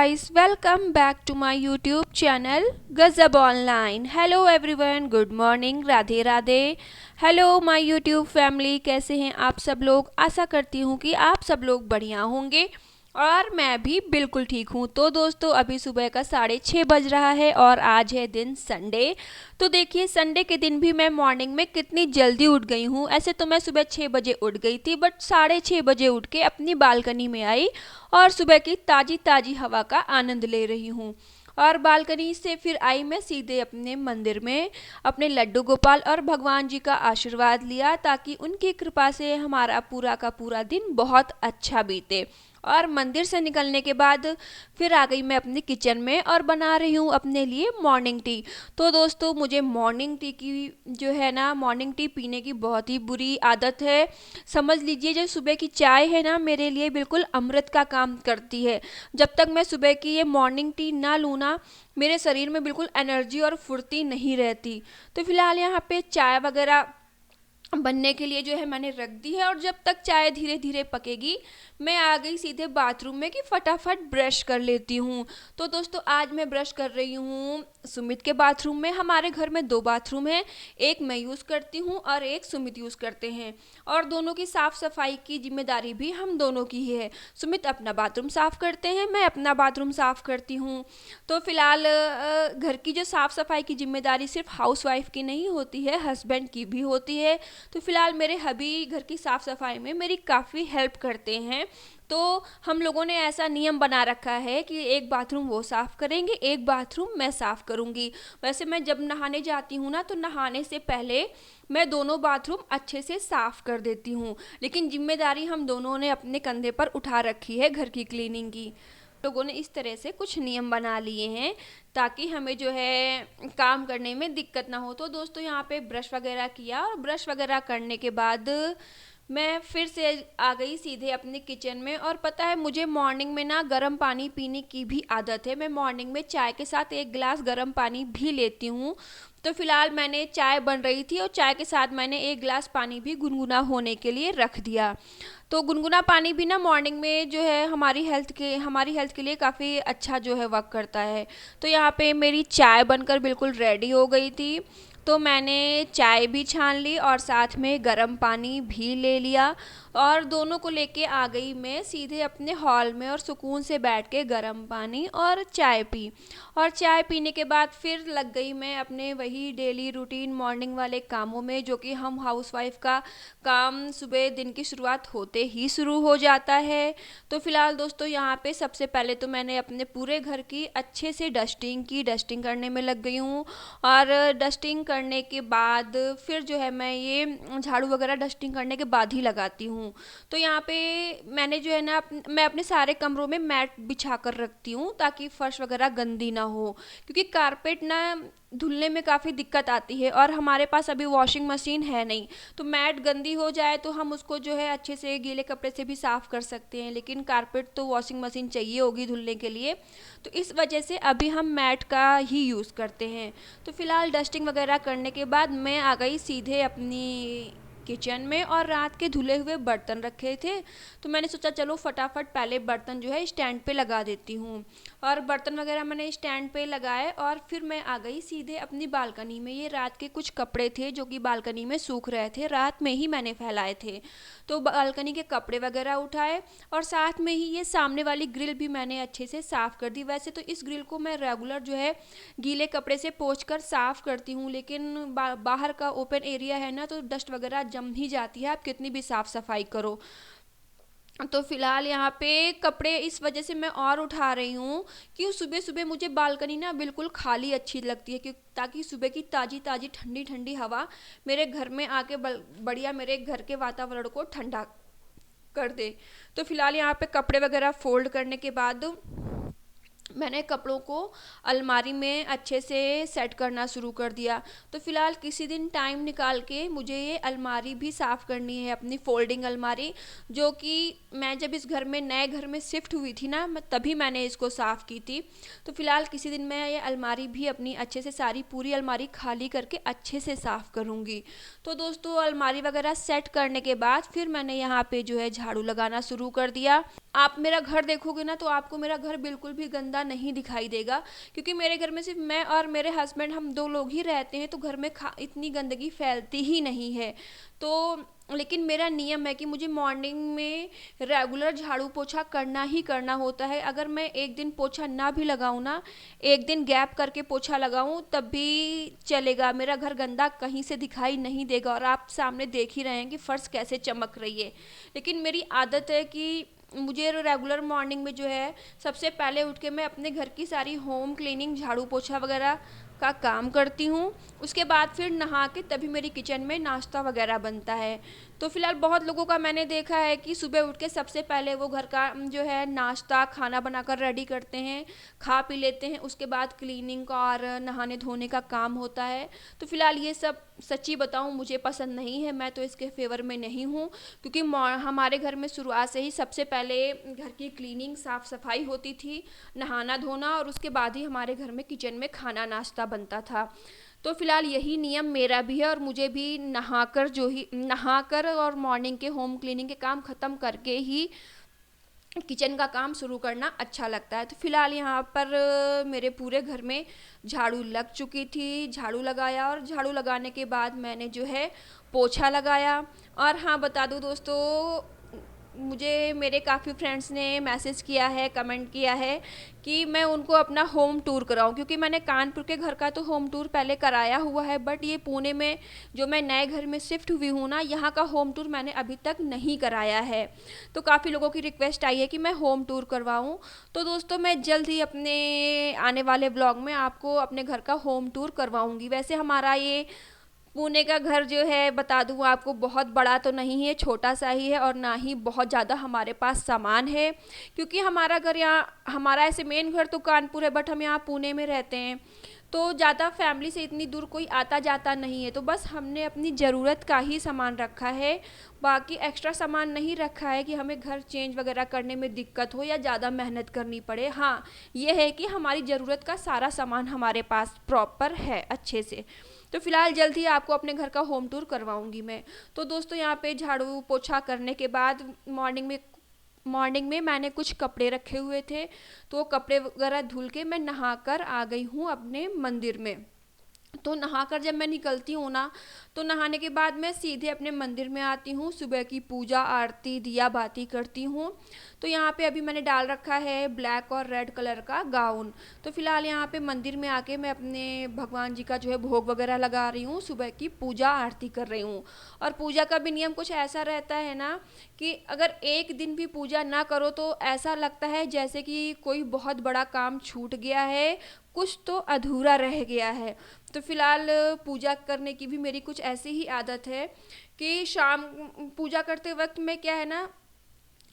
guys, welcome back to my YouTube channel Gazab Online. Hello everyone, good morning, Radhe Radhe. Hello my YouTube family, कैसे हैं आप सब लोग? आशा करती हूँ कि आप सब लोग बढ़िया होंगे और मैं भी बिल्कुल ठीक हूँ। तो दोस्तों अभी सुबह का 6:30 बज रहा है और आज है दिन संडे। तो देखिए संडे के दिन भी मैं मॉर्निंग में कितनी जल्दी उठ गई हूँ। ऐसे तो मैं सुबह 6 बजे उठ गई थी, बट 6:30 बजे उठ के अपनी बालकनी में आई और सुबह की ताज़ी ताज़ी हवा का आनंद ले रही हूँ। और बालकनी से फिर आई मैं सीधे अपने मंदिर में, अपने लड्डू गोपाल और भगवान जी का आशीर्वाद लिया ताकि उनकी कृपा से हमारा पूरा का पूरा दिन बहुत अच्छा बीते। और मंदिर से निकलने के बाद फिर आ गई मैं अपनी किचन में और बना रही हूँ अपने लिए मॉर्निंग टी। तो दोस्तों मुझे मॉर्निंग टी की जो है ना, मॉर्निंग टी पीने की बहुत ही बुरी आदत है। समझ लीजिए जो सुबह की चाय है ना, मेरे लिए बिल्कुल अमृत का काम करती है। जब तक मैं सुबह की ये मॉर्निंग टी ना लूँ ना, मेरे शरीर में बिल्कुल एनर्जी और फुर्ती नहीं रहती। तो फिलहाल यहाँ पे चाय वगैरह बनने के लिए जो है मैंने रख दी है और जब तक चाय धीरे धीरे पकेगी मैं आ गई सीधे बाथरूम में कि फटाफट ब्रश कर लेती हूँ। तो दोस्तों आज मैं ब्रश कर रही हूँ सुमित के बाथरूम में। हमारे घर में 2 बाथरूम हैं, एक मैं यूज़ करती हूँ और एक सुमित यूज़ करते हैं, और दोनों की साफ़ सफाई की जिम्मेदारी भी हम दोनों की ही है। सुमित अपना बाथरूम साफ़ करते हैं, मैं अपना बाथरूम साफ़ करती हूँ। तो फिलहाल घर की जो साफ़ सफाई की जिम्मेदारी सिर्फ हाउस वाइफ की नहीं होती है, हस्बैंड की भी होती है। तो फिलहाल मेरे हबी घर की साफ़ सफाई में मेरी काफ़ी हेल्प करते हैं। तो हम लोगों ने ऐसा नियम बना रखा है कि एक बाथरूम वो साफ़ करेंगे, एक बाथरूम मैं साफ़ करूँगी। वैसे मैं जब नहाने जाती हूँ ना, तो नहाने से पहले मैं दोनों बाथरूम अच्छे से साफ़ कर देती हूँ, लेकिन जिम्मेदारी हम दोनों ने अपने कंधे पर उठा रखी है घर की क्लीनिंग की। लोगों ने इस तरह से कुछ नियम बना लिए हैं ताकि हमें जो है काम करने में दिक्कत ना हो। तो दोस्तों यहाँ पे ब्रश वगैरह किया और ब्रश वगैरह करने के बाद मैं फिर से आ गई सीधे अपने किचन में। और पता है मुझे मॉर्निंग में ना गर्म पानी पीने की भी आदत है। मैं मॉर्निंग में चाय के साथ 1 गिलास गर्म पानी भी लेती हूँ। तो फिलहाल मैंने चाय बन रही थी और चाय के साथ मैंने 1 गिलास पानी भी गुनगुना होने के लिए रख दिया। तो गुनगुना पानी भी ना मॉर्निंग में जो है हमारी हेल्थ के लिए काफ़ी अच्छा जो है वर्क करता है। तो यहाँ पे मेरी चाय बनकर बिल्कुल रेडी हो गई थी। तो मैंने चाय भी छान ली और साथ में गर्म पानी भी ले लिया और दोनों को लेके आ गई मैं सीधे अपने हॉल में और सुकून से बैठ के गर्म पानी और चाय पी। और चाय पीने के बाद फिर लग गई मैं अपने वही डेली रूटीन मॉर्निंग वाले कामों में, जो कि हम हाउसवाइफ का काम सुबह दिन की शुरुआत होते ही शुरू हो जाता है। तो फिलहाल दोस्तों यहाँ पे सबसे पहले तो मैंने अपने पूरे घर की अच्छे से डस्टिंग करने में लग गई हूँ। और डस्टिंग करने के बाद फिर जो है मैं ये झाड़ू वगैरह डस्टिंग करने के बाद ही लगाती हूँ। तो यहाँ पे मैंने जो है ना, मैं अपने सारे कमरों में मैट बिछा कर रखती हूँ ताकि फर्श वगैरह गंदी ना हो, क्योंकि कारपेट ना धुलने में काफ़ी दिक्कत आती है और हमारे पास अभी वॉशिंग मशीन है नहीं। तो मैट गंदी हो जाए तो हम उसको जो है अच्छे से गीले कपड़े से भी साफ़ कर सकते हैं, लेकिन कारपेट तो वॉशिंग मशीन चाहिए होगी धुलने के लिए। तो इस वजह से अभी हम मैट का ही यूज़ करते हैं। तो फिलहाल डस्टिंग वगैरह करने के बाद मैं आ गई सीधे अपनी किचन में और रात के धुले हुए बर्तन रखे थे। तो मैंने सोचा चलो फटाफट पहले बर्तन जो है स्टैंड पे लगा देती हूँ। और बर्तन वगैरह मैंने स्टैंड पे लगाए और फिर मैं आ गई सीधे अपनी बालकनी में। ये रात के कुछ कपड़े थे जो कि बालकनी में सूख रहे थे, रात में ही मैंने फैलाए थे। तो बालकनी के कपड़े वगैरह उठाए और साथ में ही ये सामने वाली ग्रिल भी मैंने अच्छे से साफ़ कर दी। वैसे तो इस ग्रिल को मैं रेगुलर जो है गीले कपड़े से पोंछ कर साफ़ करती हूँ, लेकिन बाहर का ओपन एरिया है ना, तो डस्ट वगैरह जम ही जाती है, आप कितनी भी साफ़ सफाई करो। तो फिलहाल यहाँ पे कपड़े इस वजह से मैं और उठा रही हूँ कि सुबह सुबह मुझे बालकनी ना बिल्कुल खाली अच्छी लगती है, क्योंकि ताकि सुबह की ताज़ी ताज़ी ठंडी ठंडी हवा मेरे घर में आके बढ़िया मेरे घर के वातावरण को ठंडा कर दे। तो फिलहाल यहाँ पे कपड़े वगैरह फोल्ड करने के बाद मैंने कपड़ों को अलमारी में अच्छे से सेट करना शुरू कर दिया। तो फ़िलहाल किसी दिन टाइम निकाल के मुझे ये अलमारी भी साफ़ करनी है, अपनी फ़ोल्डिंग अलमारी, जो कि मैं जब इस घर में नए घर में शिफ्ट हुई थी ना, मैं तभी मैंने इसको साफ़ की थी। तो फ़िलहाल किसी दिन मैं ये अलमारी भी अपनी अच्छे से सारी पूरी अलमारी खाली करके अच्छे से साफ़ करूँगी। तो दोस्तों अलमारी वगैरह सेट करने के बाद फिर मैंने यहाँ पे जो है झाड़ू लगाना शुरू कर दिया। आप मेरा घर देखोगे ना तो आपको मेरा घर बिल्कुल भी गंदा नहीं दिखाई देगा, क्योंकि मेरे घर में सिर्फ मैं और मेरे हस्बैंड हम दो लोग ही रहते हैं, तो घर में इतनी गंदगी फैलती ही नहीं है। तो लेकिन मेरा नियम है कि मुझे मॉर्निंग में रेगुलर झाड़ू पोछा करना ही करना होता है। अगर मैं एक दिन पोछा ना भी लगाऊँ ना, एक दिन गैप करके पोछा लगाऊँ तब भी चलेगा, मेरा घर गंदा कहीं से दिखाई नहीं देगा। और आप सामने देख ही रहे हैं कि फ़र्श कैसे चमक रही है। लेकिन मेरी आदत है कि मुझे रेगुलर मॉर्निंग में जो है सबसे पहले उठ के मैं अपने घर की सारी होम क्लीनिंग झाड़ू पोछा वगैरह का काम करती हूँ। उसके बाद फिर नहा के तभी मेरी किचन में नाश्ता वगैरह बनता है। तो फ़िलहाल बहुत लोगों का मैंने देखा है कि सुबह उठ के सबसे पहले वो घर का जो है नाश्ता खाना बनाकर रेडी करते हैं, खा पी लेते हैं, उसके बाद क्लीनिंग का और नहाने धोने का काम होता है। तो फ़िलहाल ये सब सच्ची बताऊँ मुझे पसंद नहीं है, मैं तो इसके फेवर में नहीं हूँ, क्योंकि हमारे घर में शुरुआत से ही सबसे पहले घर की क्लीनिंग साफ़ सफाई होती थी, नहाना धोना, और उसके बाद ही हमारे घर में किचन में खाना नाश्ता बनता था। तो फ़िलहाल यही नियम मेरा भी है, और मुझे भी नहाकर और मॉर्निंग के होम क्लीनिंग के काम ख़त्म करके ही किचन का काम शुरू करना अच्छा लगता है। तो फ़िलहाल यहाँ पर मेरे पूरे घर में झाड़ू लग चुकी थी, झाड़ू लगाया, और झाड़ू लगाने के बाद मैंने जो है पोछा लगाया। और हाँ, बता दूँ दोस्तों, मुझे मेरे काफ़ी फ्रेंड्स ने मैसेज किया है, कमेंट किया है कि मैं उनको अपना होम टूर कराऊं, क्योंकि मैंने कानपुर के घर का तो होम टूर पहले कराया हुआ है, बट ये पुणे में जो मैं नए घर में शिफ्ट हुई हूँ ना, यहाँ का होम टूर मैंने अभी तक नहीं कराया है। तो काफ़ी लोगों की रिक्वेस्ट आई है कि मैं होम टूर करवाऊँ। तो दोस्तों मैं जल्द ही अपने आने वाले ब्लॉग में आपको अपने घर का होम टूर करवाऊँगी। वैसे हमारा ये पुणे का घर जो है, बता दूँ आपको, बहुत बड़ा तो नहीं है, छोटा सा ही है, और ना ही बहुत ज़्यादा हमारे पास सामान है, क्योंकि हमारा घर यहाँ, हमारा ऐसे मेन घर तो कानपुर है, बट हम यहाँ पुणे में रहते हैं। तो ज़्यादा फैमिली से इतनी दूर कोई आता जाता नहीं है, तो बस हमने अपनी ज़रूरत का ही सामान रखा है, बाकी एक्स्ट्रा सामान नहीं रखा है कि हमें घर चेंज वगैरह करने में दिक्कत हो या ज़्यादा मेहनत करनी पड़े। हाँ, ये है कि हमारी ज़रूरत का सारा सामान हमारे पास प्रॉपर है अच्छे से। तो फ़िलहाल जल्द ही आपको अपने घर का होम टूर करवाऊंगी मैं। तो दोस्तों यहाँ पे झाड़ू पोछा करने के बाद मॉर्निंग में मैंने कुछ कपड़े रखे हुए थे, तो वो कपड़े वगैरह धुल के मैं नहाकर आ गई हूँ अपने मंदिर में। तो नहाकर जब मैं निकलती हूँ ना, तो नहाने के बाद मैं सीधे अपने मंदिर में आती हूँ, सुबह की पूजा आरती दिया बाती करती हूँ। तो यहाँ पे अभी मैंने डाल रखा है ब्लैक और रेड कलर का गाउन। तो फ़िलहाल यहाँ पे मंदिर में आके मैं अपने भगवान जी का जो है भोग वगैरह लगा रही हूँ, सुबह की पूजा आरती कर रही हूँ। और पूजा का भी नियम कुछ ऐसा रहता है ना कि अगर एक दिन भी पूजा ना करो तो ऐसा लगता है जैसे कि कोई बहुत बड़ा काम छूट गया है, कुछ तो अधूरा रह गया है। तो फ़िलहाल पूजा करने की भी मेरी कुछ ऐसी ही आदत है कि शाम पूजा करते वक्त मैं क्या है ना,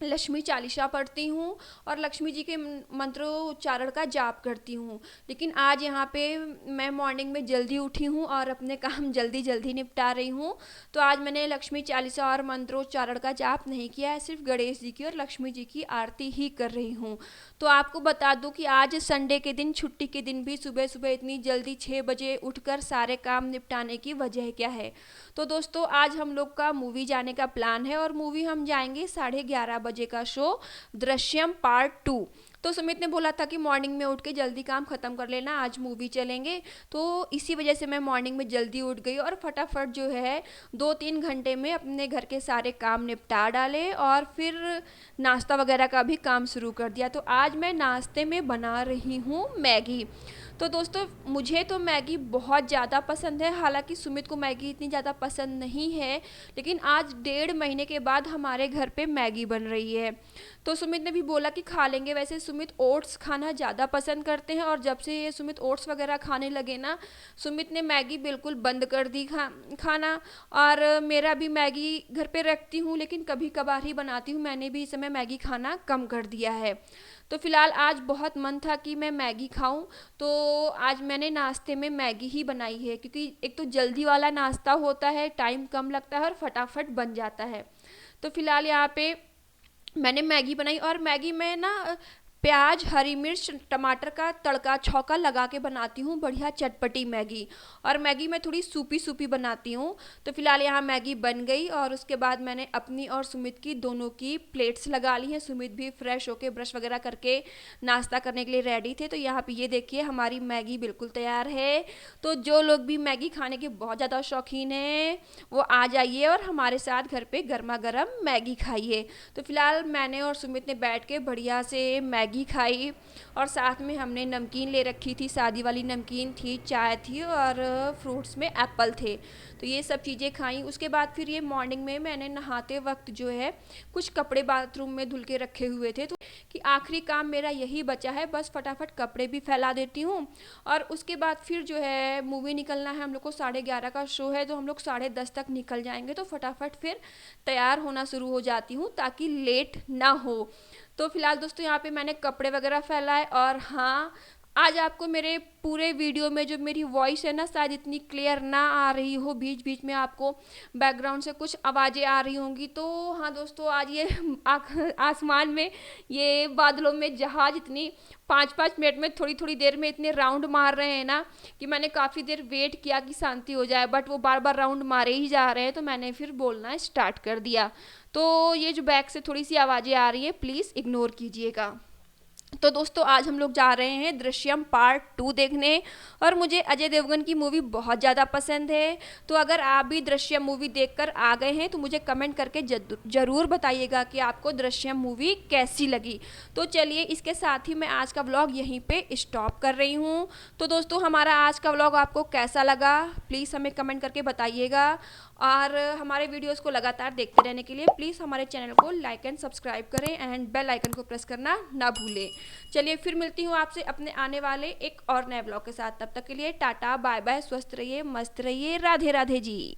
लक्ष्मी चालीसा पढ़ती हूँ और लक्ष्मी जी के मंत्रोच्चारण का जाप करती हूँ। लेकिन आज यहाँ पे मैं मॉर्निंग में जल्दी उठी हूँ और अपने काम जल्दी जल्दी निपटा रही हूँ, तो आज मैंने लक्ष्मी चालीसा और मंत्रोच्चारण का जाप नहीं किया है, सिर्फ गणेश जी की और लक्ष्मी जी की आरती ही कर रही हूँ। तो आपको बता दूँ कि आज संडे के दिन, छुट्टी के दिन भी सुबह सुबह इतनी जल्दी 6 बजे उठकर सारे काम निपटाने की वजह क्या है। तो दोस्तों आज हम लोग का मूवी जाने का प्लान है, और मूवी हम जाएंगे 11:30 बजे का शो, दृश्यम पार्ट 2। तो सुमित ने बोला था कि मॉर्निंग में उठ के जल्दी काम ख़त्म कर लेना, आज मूवी चलेंगे। तो इसी वजह से मैं मॉर्निंग में जल्दी उठ गई और फटाफट जो है 2-3 घंटे में अपने घर के सारे काम निपटा डाले, और फिर नाश्ता वगैरह का भी काम शुरू कर दिया। तो आज मैं नाश्ते में बना रही हूँ मैगी। तो दोस्तों मुझे तो मैगी बहुत ज़्यादा पसंद है, हालांकि सुमित को मैगी इतनी ज़्यादा पसंद नहीं है, लेकिन आज 1.5 महीने के बाद हमारे घर पे मैगी बन रही है। तो सुमित ने भी बोला कि खा लेंगे। वैसे सुमित ओट्स खाना ज़्यादा पसंद करते हैं, और जब से ये सुमित ओट्स वगैरह खाने लगे ना, सुमित ने मैगी बिल्कुल बंद कर दी खाना। और मेरा भी मैगी घर पे रखती हूँ, लेकिन कभी कभार ही बनाती हूँ, मैंने भी इस समय मैगी खाना कम कर दिया है। तो फ़िलहाल आज बहुत मन था कि मैं मैगी खाऊं, तो आज मैंने नाश्ते में मैगी ही बनाई है, क्योंकि एक तो जल्दी वाला नाश्ता होता है, टाइम कम लगता है और फटाफट बन जाता है। तो फ़िलहाल यहाँ पे मैंने मैगी बनाई, और मैगी में ना प्याज, हरी मिर्च, टमाटर का तड़का छौंका लगा के बनाती हूँ, बढ़िया चटपटी मैगी। और मैगी मैं थोड़ी सूपी सूपी बनाती हूँ। तो फिलहाल यहाँ मैगी बन गई, और उसके बाद मैंने अपनी और सुमित की दोनों की प्लेट्स लगा ली हैं। सुमित भी फ्रेश होके ब्रश वगैरह करके नाश्ता करने के लिए रेडी थे। तो यहाँ पे ये देखिए हमारी मैगी बिल्कुल तैयार है। तो जो लोग भी मैगी खाने के बहुत ज़्यादा शौकीन हैं वो आ जाइए और हमारे साथ घर पे गर्मा गर्म मैगी खाइए। तो फिलहाल मैंने और सुमित ने बैठ के बढ़िया से मैगी खाई, और साथ में हमने नमकीन ले रखी थी, शादी वाली नमकीन थी, चाय थी, और फ्रूट्स में एप्पल थे। तो ये सब चीज़ें खाई। उसके बाद फिर ये मॉर्निंग में मैंने नहाते वक्त जो है कुछ कपड़े बाथरूम में धुल के रखे हुए थे, तो कि आखिरी काम मेरा यही बचा है, बस फटाफट कपड़े भी फैला देती हूँ। और उसके बाद फिर जो है मूवी निकलना है, हम लोग को 11:30 का शो है, तो हम लोग 10:30 तक निकल जाएंगे। तो फटाफट फिर तैयार होना शुरू हो जाती हूँ ताकि लेट ना हो। तो फिलहाल दोस्तों यहाँ पे मैंने कपड़े वगैरह फैलाए। और हाँ, आज आपको मेरे पूरे वीडियो में जो मेरी वॉइस है ना शायद इतनी क्लियर ना आ रही हो, बीच बीच में आपको बैकग्राउंड से कुछ आवाज़ें आ रही होंगी। तो हाँ दोस्तों, आज ये आसमान में ये बादलों में जहाज इतनी 5-5 मिनट में थोड़ी थोड़ी देर में इतने राउंड मार रहे हैं ना, कि मैंने काफ़ी देर वेट किया कि शांति हो जाए, बट वो बार बार राउंड मारे ही जा रहे हैं। तो मैंने फिर बोलना स्टार्ट कर दिया। तो ये जो बैक से थोड़ी सी आवाज़ें आ रही है, प्लीज़ इग्नोर कीजिएगा। तो दोस्तों आज हम लोग जा रहे हैं दृश्यम पार्ट 2 देखने, और मुझे अजय देवगन की मूवी बहुत ज़्यादा पसंद है। तो अगर आप भी दृश्यम मूवी देखकर आ गए हैं तो मुझे कमेंट करके ज़रूर बताइएगा कि आपको दृश्यम मूवी कैसी लगी। तो चलिए, इसके साथ ही मैं आज का व्लॉग यहीं पे स्टॉप कर रही हूँ। तो दोस्तों हमारा आज का व्लॉग आपको कैसा लगा प्लीज़ हमें कमेंट करके बताइएगा, और हमारे वीडियोस को लगातार देखते रहने के लिए प्लीज़ हमारे चैनल को लाइक एंड सब्सक्राइब करें, एंड बेल आइकन को प्रेस करना ना भूलें। चलिए फिर मिलती हूँ आपसे अपने आने वाले एक और नए ब्लॉग के साथ। तब तक के लिए टाटा बाय बाय, स्वस्थ रहिए, मस्त रहिए, राधे राधे जी।